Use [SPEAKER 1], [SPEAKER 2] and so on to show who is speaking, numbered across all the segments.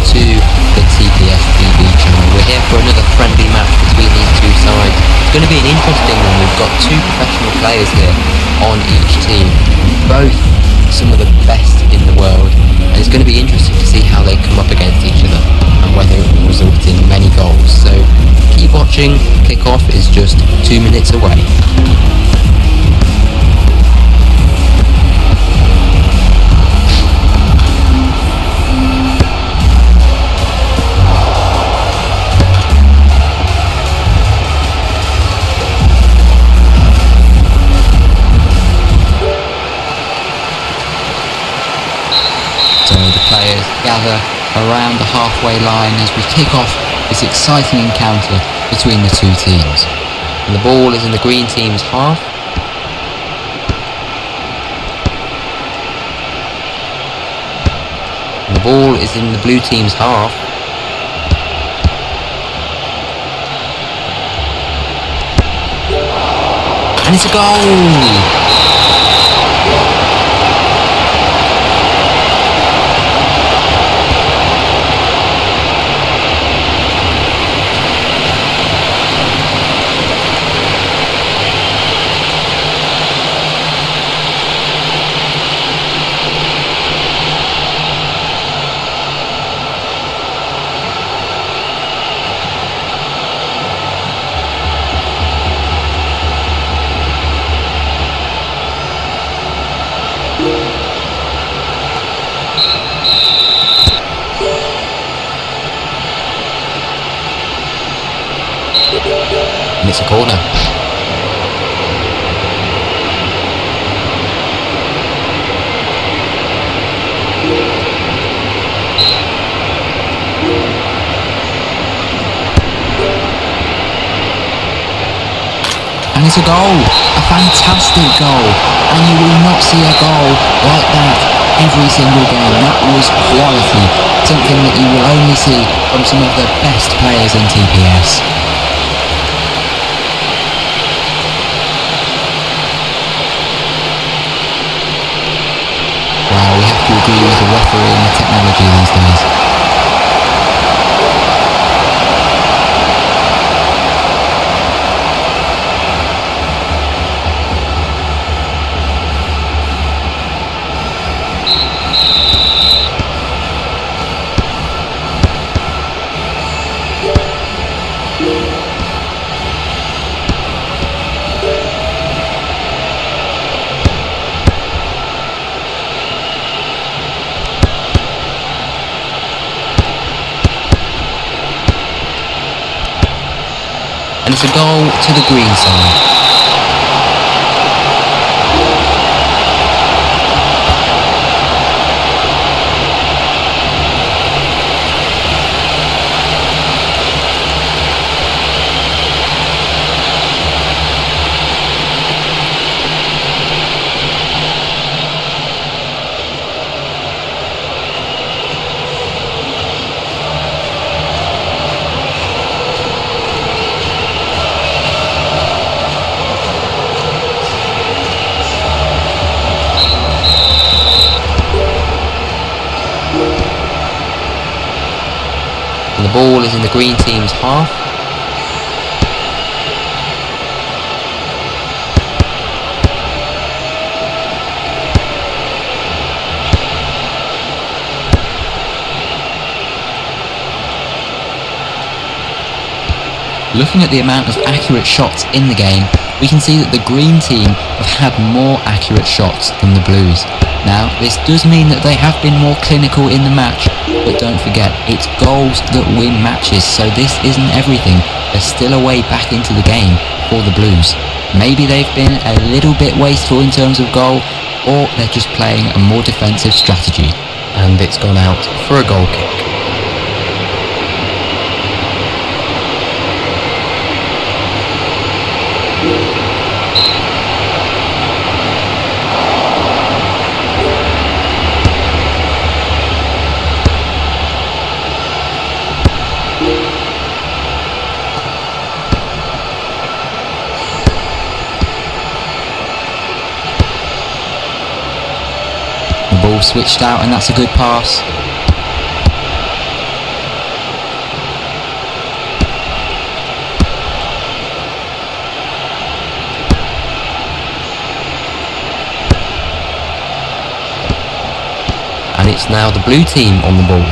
[SPEAKER 1] to the TPS TV channel. We're here for another friendly match between these two sides. It's going to be an interesting one. We've got two professional players here on each team, both some of the best in the world, and it's going to be interesting to see how they come up against each other and whether it will result in many goals. So keep watching. Kickoff is just 2 minutes away. So the players gather around the halfway line as we kick off this exciting encounter between the two teams. And the ball is in the green team's half. And the ball is in the blue team's half. And it's a goal! And it's a corner. And it's a goal, a fantastic goal, and you will not see a goal like that every single game. That was quality, something that you will only see from some of the best players in TPS. Wow, we have to agree with the referee and the technology these days. And it's a goal to the green side. And the ball is in the green team's half. Looking at the amount of accurate shots in the game, we can see that the green team have had more accurate shots than the blues. Now, this does mean that they have been more clinical in the match, but don't forget, it's goals that win matches, so this isn't everything. There's still a way back into the game for the blues. Maybe they've been a little bit wasteful in terms of goal, or they're just playing a more defensive strategy. And it's gone out for a goal kick. The ball switched out, and that's a good pass. and it's now the blue team on the ball.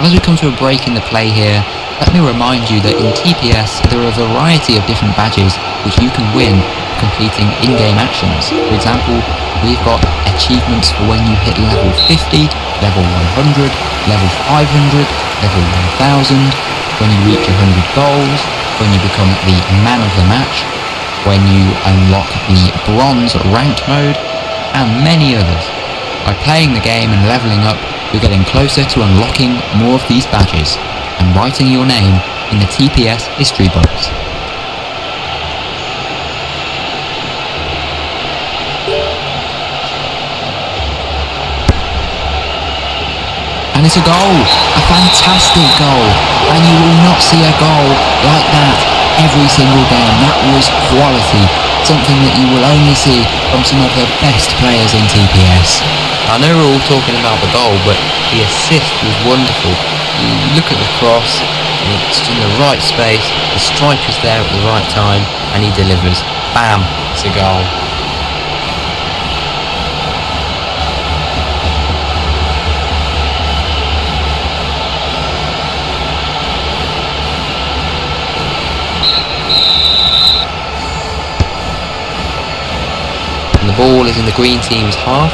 [SPEAKER 1] As we come to a break in the play here, let me remind you that in TPS there are a variety of different badges which you can win completing in-game actions. For example, we've got achievements for when you hit level 50, level 100, level 500, level 1000, when you reach 100 goals, when you become the man of the match, when you unlock the bronze ranked mode, and many others. By playing the game and leveling up, you're getting closer to unlocking more of these badges and writing your name in the TPS history books. And it's a goal, a fantastic goal, and you will not see a goal like that every single game. That was quality, something that you will only see from some of the best players in TPS. I know we're all talking about the goal, but the assist was wonderful. You look at the cross, and it's in the right space, the striker's there at the right time, and he delivers. Bam, it's a goal. And the ball is in the green team's half.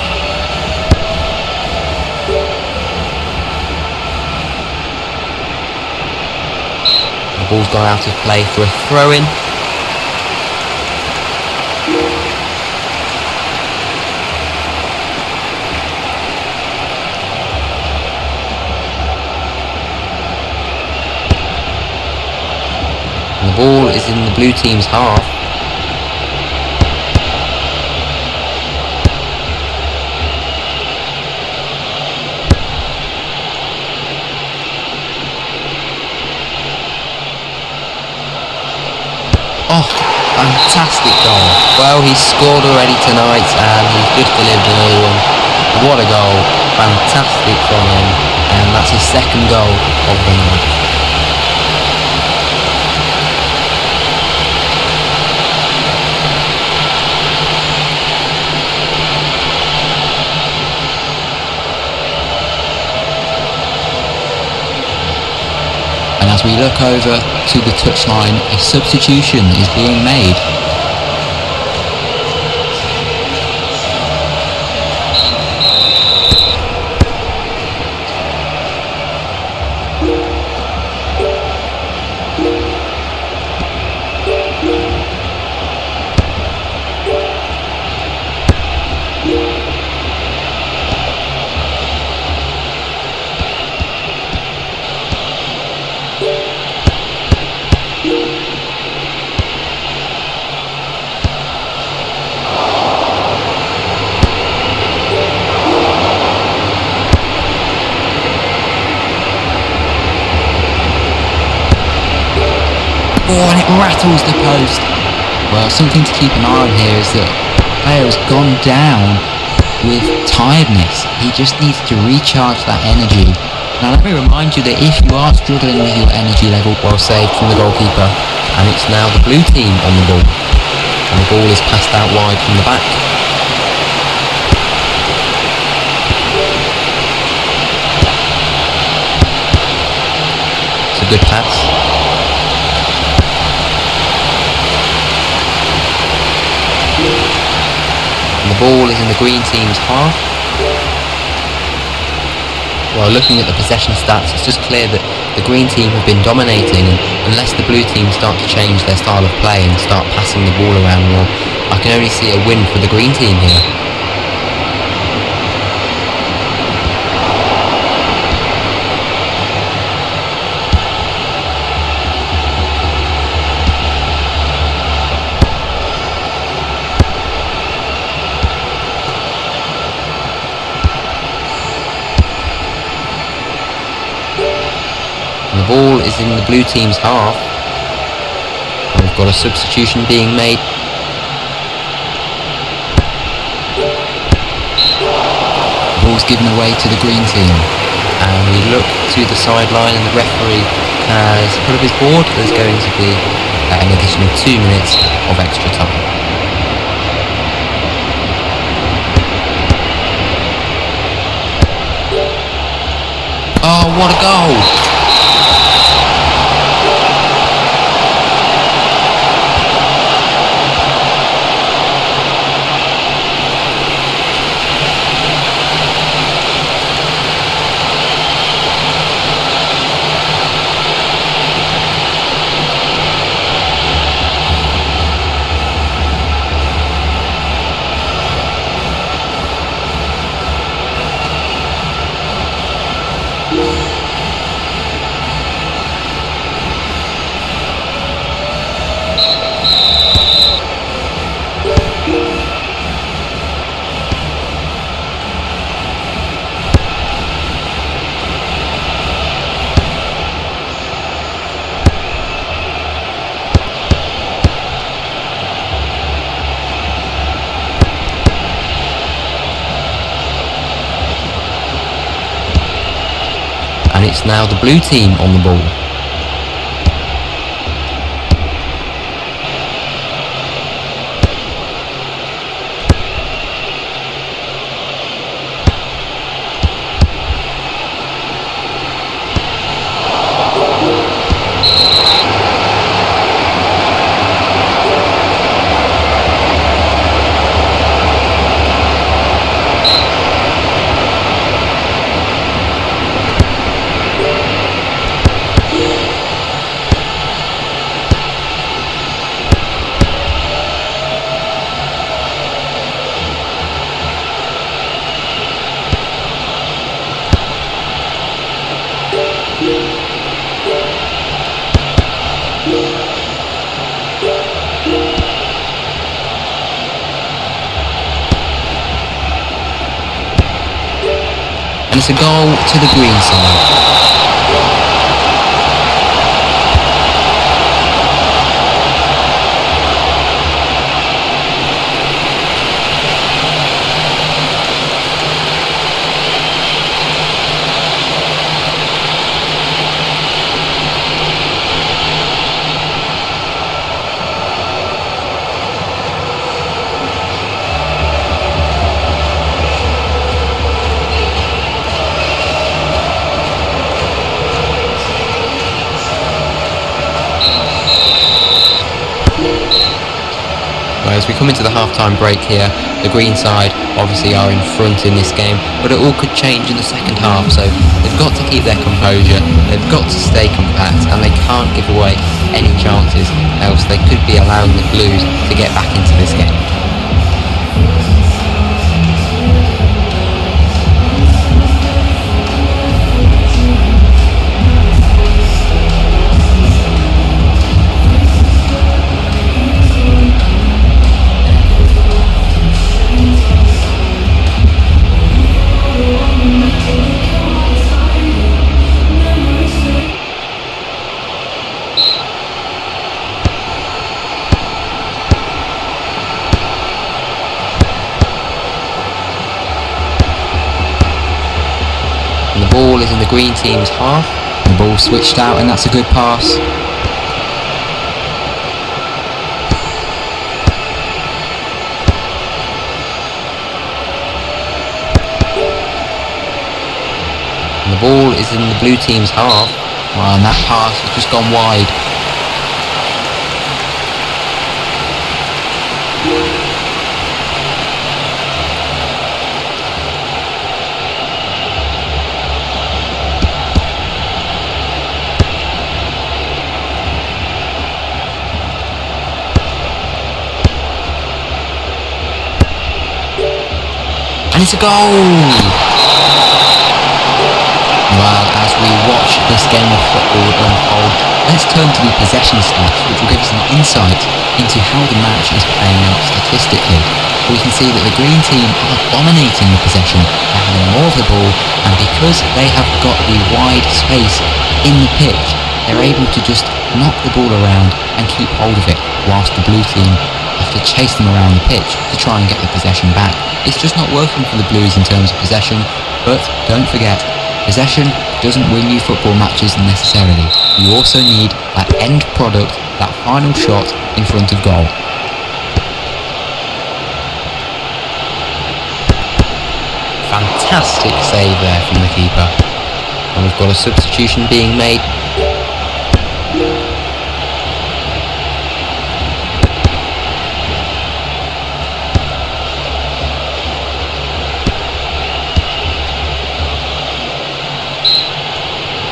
[SPEAKER 1] The ball's gone out of play for a throw-in. And the ball is in the blue team's half. Oh, fantastic goal. Well, he's scored already tonight and he's just delivered another one. What a goal. Fantastic from him. And that's his second goal of the night. And as we look over to the touchline, a substitution is being made. Oh, and it rattles the post. Well, something to keep an eye on here is that the player has gone down with tiredness. He just needs to recharge that energy. Now let me remind you that if you are struggling with your energy level, well saved from the goalkeeper, and it's now the blue team on the ball. And the ball is passed out wide from the back. It's a good pass. And the ball is in the green team's half. Well, looking at the possession stats, it's just clear that the green team have been dominating, and unless the blue team start to change their style of play and start passing the ball around more, I can only see a win for the green team here. The ball is in the blue team's half. And we've got a substitution being made. ball's given away to the green team. And we look to the sideline and the referee has put up his board. There's going to be an additional 2 minutes of extra time. Oh, what a goal! And it's now the blue team on the ball. And it's a goal to the green side. As we come into the half-time break here, the green side obviously are in front in this game, but it all could change in the second half, so they've got to keep their composure, they've got to stay compact, and they can't give away any chances, else they could be allowing the Blues to get back into this game. And the ball is in the green team's half. The ball switched out, and that's a good pass. And the ball is in the blue team's half. Well, and that pass has just gone wide. And it's a goal! Well, as we watch this game of football unfold, let's turn to the possession stats, which will give us an insight into how the match is playing out statistically. We can see that the green team are dominating the possession, they're having more of the ball, and because they have got the wide space in the pitch, they're able to just knock the ball around and keep hold of it, whilst the blue team are have to chase them around the pitch to try and get the possession back. It's just not working for the Blues in terms of possession, but don't forget, possession doesn't win you football matches necessarily. You also need that end product, that final shot in front of goal. Fantastic save there from the keeper. And we've got a substitution being made.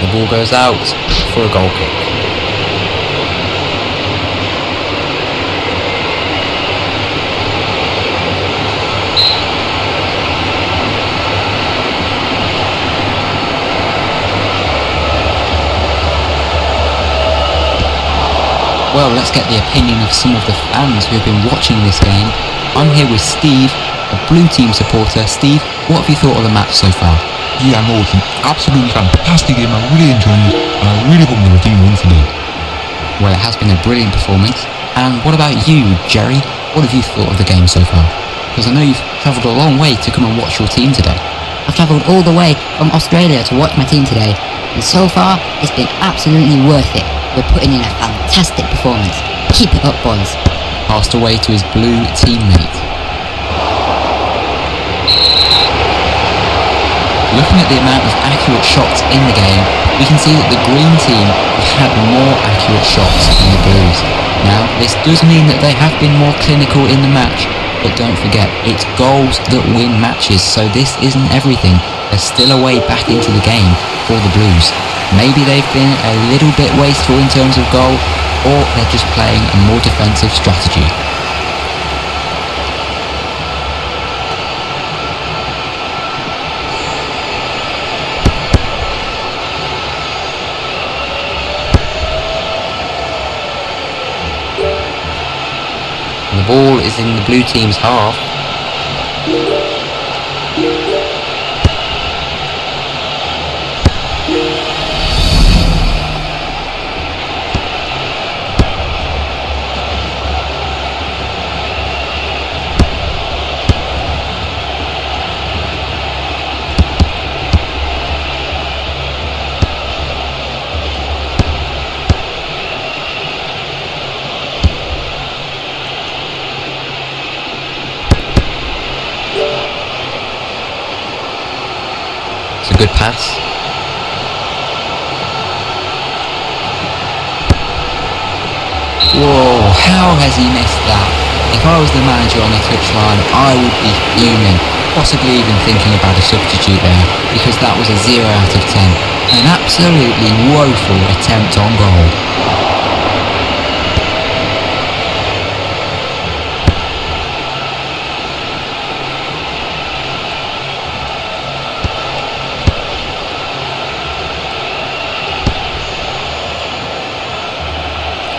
[SPEAKER 1] The ball goes out for a goal kick. Well, let's get the opinion of some of the fans who have been watching this game. I'm here with Steve, a Blue Team supporter. Steve, what have you thought of the match so far?
[SPEAKER 2] Yeah, no, it's an absolutely fantastic game. I really enjoyed it, and I really hope the team wins today.
[SPEAKER 1] Well, it has been a brilliant performance. And what about you, Jerry? What have you thought of the game so far? Because I know you've travelled a long way to come and watch your team today.
[SPEAKER 3] I've travelled all the way from Australia to watch my team today, and so far it's been absolutely worth it. We're putting in a fantastic performance. Keep it up, boys.
[SPEAKER 1] Passed away to his Blue teammate. Looking at the amount of accurate shots in the game, we can see that the Green team have had more accurate shots than the Blues. Now, this does mean that they have been more clinical in the match, but don't forget, it's goals that win matches, so this isn't everything. There's still a way back into the game for the Blues. Maybe they've been a little bit wasteful in terms of goal, or they're just playing a more defensive strategy. And the ball is in the Blue team's half. It's a good pass. Whoa, how has he missed that? If I was the manager on the touchline, I would be fuming, possibly even thinking about a substitute there, because that was a 0 out of 10. An absolutely woeful attempt on goal.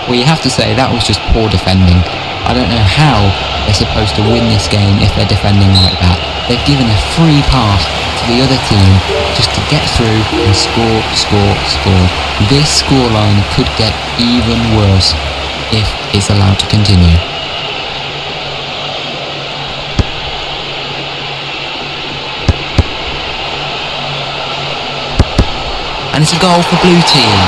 [SPEAKER 1] Well, you have to say that was just poor defending. I don't know how they're supposed to win this game if they're defending like that. They've given a free pass to the other team just to get through and score. This scoreline could get even worse if it's allowed to continue. And it's a goal for Blue team.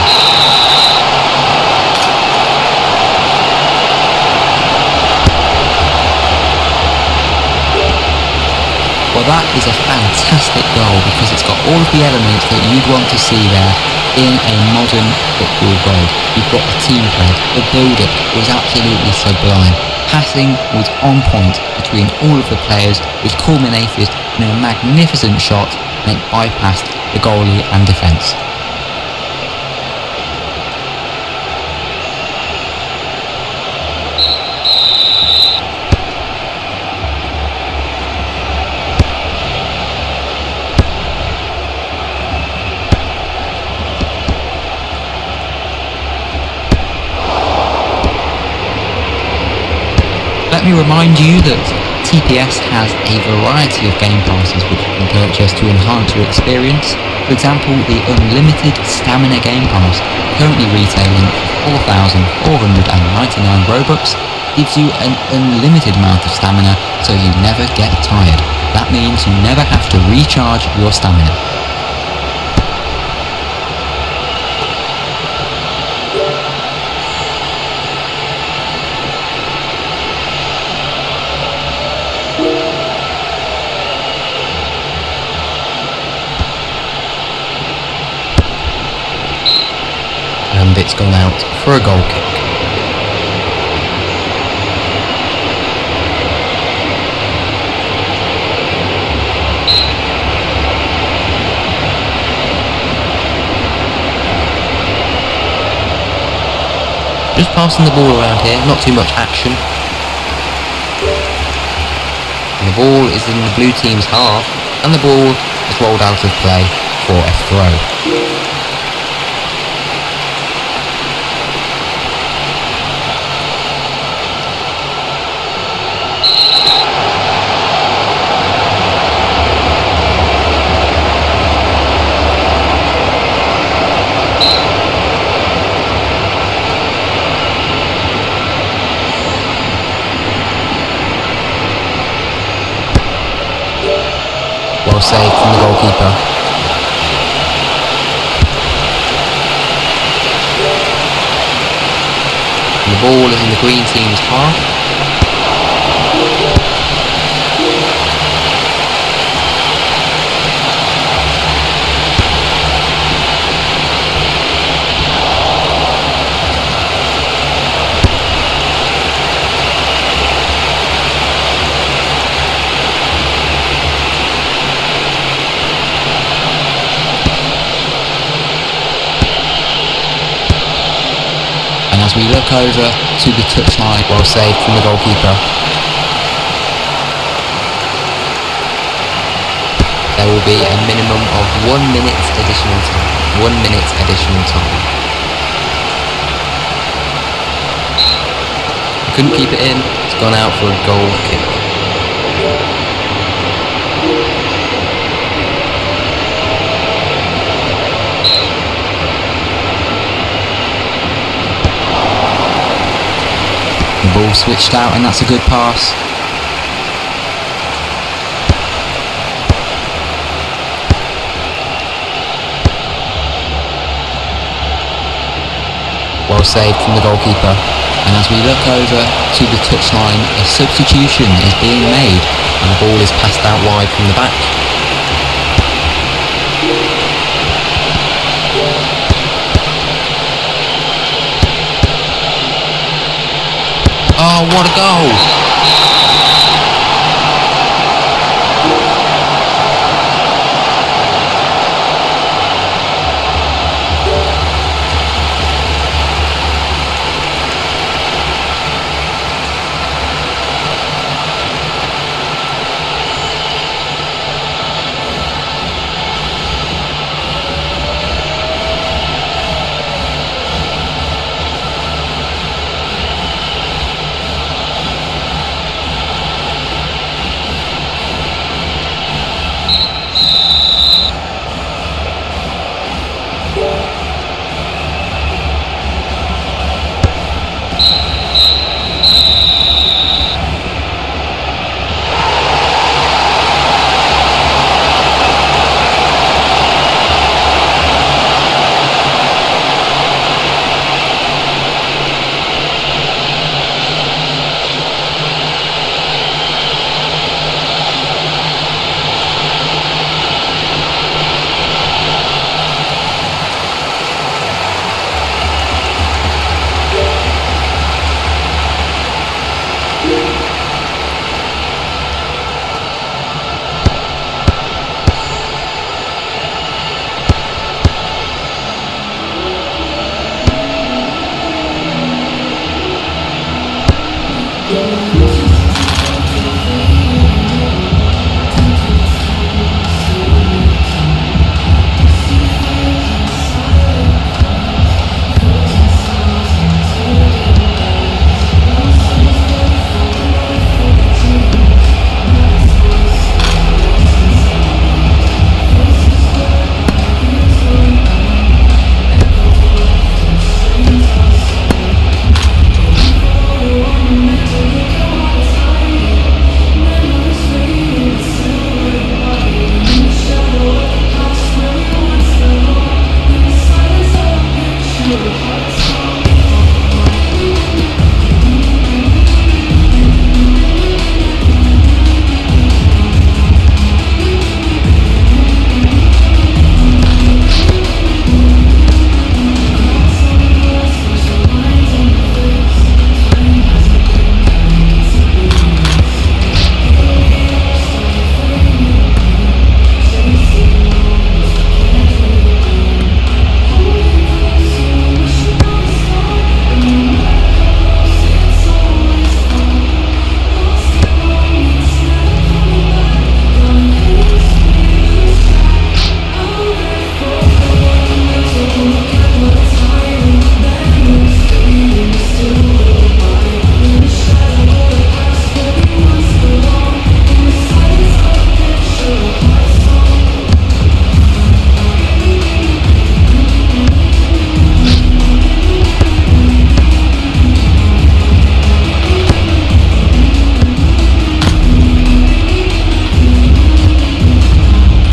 [SPEAKER 1] Well, that is a fantastic goal because it's got all of the elements that you'd want to see there in a modern football goal. You've got the team play, the build-up was absolutely sublime. Passing was on point between all of the players, which culminated in a magnificent shot and it bypassed the goalie and defence. Let me remind you that TPS has a variety of game passes which you can purchase to enhance your experience. For example, the Unlimited Stamina Game Pass, currently retailing for 4,499 Robux. gives you an unlimited amount of stamina, so you never get tired. That means you never have to recharge your stamina. And it's gone out for a goal kick. Just passing the ball around here, not too much action. And the ball is in the blue team's half, and the ball is rolled out of play for a throw. Well saved from the goalkeeper. And the ball is in the green team's half. As we look over to the touchline, well saved from the goalkeeper. There will be a minimum of 1 minute additional time. 1 minute additional time. Couldn't keep it in, it's gone out for a goal kick. The ball switched out, and that's a good pass. Well saved from the goalkeeper. And as we look over to the touchline, a substitution is being made, and the ball is passed out wide from the back. Oh, what a goal!